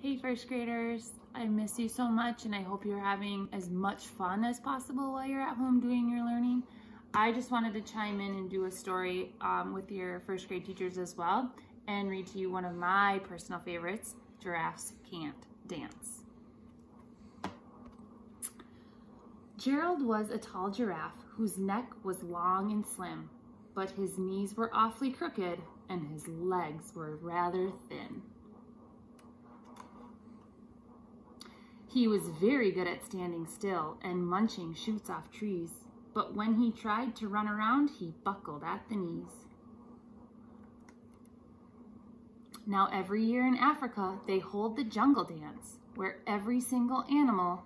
Hey first graders, I miss you so much and I hope you're having as much fun as possible while you're at home doing your learning. I just wanted to chime in and do a story with your first grade teachers as well and read to you one of my personal favorites, Giraffes Can't Dance. Gerald was a tall giraffe whose neck was long and slim, but his knees were awfully crooked and his legs were rather thin. He was very good at standing still and munching shoots off trees, but when he tried to run around, he buckled at the knees. Now every year in Africa, they hold the jungle dance, where every single animal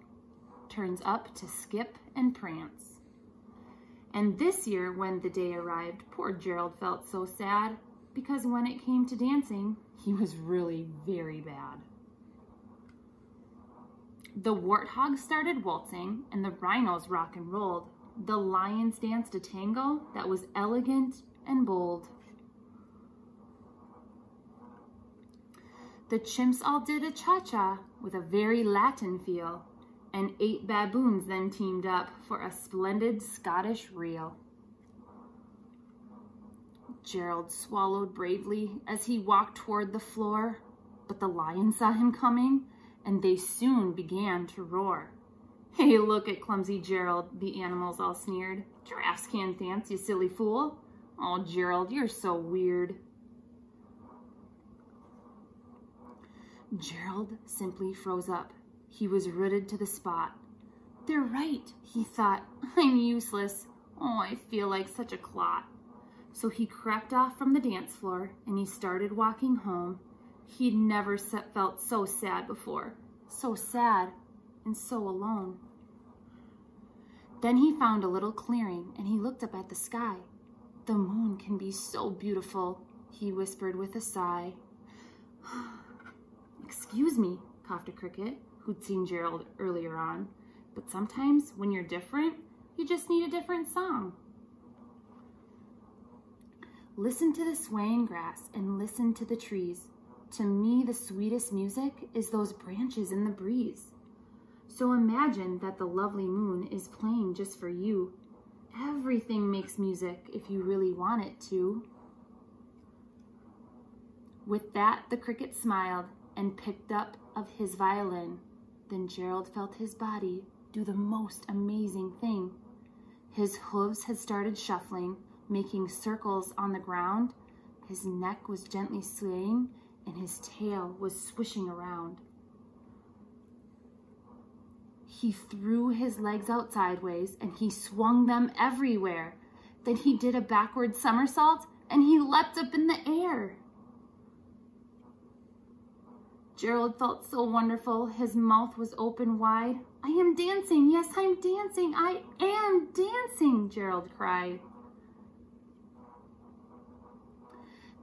turns up to skip and prance. And this year, when the day arrived, poor Gerald felt so sad, because when it came to dancing, he was really very bad. The warthogs started waltzing, and the rhinos rock and rolled. The lions danced a tango that was elegant and bold. The chimps all did a cha-cha with a very Latin feel, and 8 baboons then teamed up for a splendid Scottish reel. Gerald swallowed bravely as he walked toward the floor, but the lions saw him coming, and they soon began to roar. "Hey, look at clumsy Gerald," the animals all sneered. "Giraffes can't dance, you silly fool." "Oh, Gerald, you're so weird." Gerald simply froze up. He was rooted to the spot. "They're right," he thought. "I'm useless. Oh, I feel like such a clot." So he crept off from the dance floor and he started walking home. He'd never felt so sad before, so sad and so alone. Then he found a little clearing and he looked up at the sky. "The moon can be so beautiful," he whispered with a sigh. "Excuse me," coughed a cricket who'd seen Gerald earlier on, "but sometimes when you're different, you just need a different song." Listen to the swaying grass and listen to the trees. To me, the sweetest music is those branches in the breeze. So imagine that the lovely moon is playing just for you. Everything makes music if you really want it to. With that, the cricket smiled and picked up of his violin. Then Gerald felt his body do the most amazing thing. His hooves had started shuffling, making circles on the ground. His neck was gently swaying, and his tail was swishing around. He threw his legs out sideways and he swung them everywhere. Then he did a backward somersault and he leapt up in the air. Gerald felt so wonderful. His mouth was open wide. "I am dancing. Yes, I'm dancing. I am dancing," Gerald cried.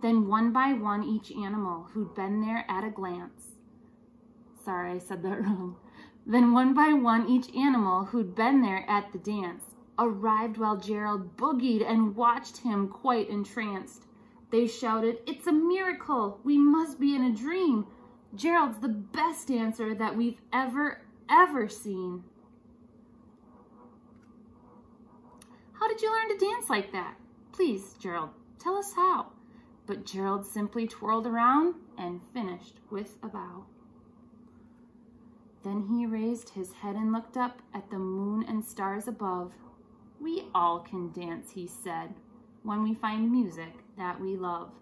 Then one by one, each animal who'd been there at a glance. Sorry, I said that wrong. Then one by one, each animal who'd been there at the dance arrived while Gerald boogied and watched him quite entranced. They shouted, "It's a miracle! We must be in a dream! Gerald's the best dancer that we've ever seen." "How did you learn to dance like that? Please, Gerald, tell us how." But Gerald simply twirled around and finished with a bow. Then he raised his head and looked up at the moon and stars above. "We all can dance," he said, "when we find music that we love."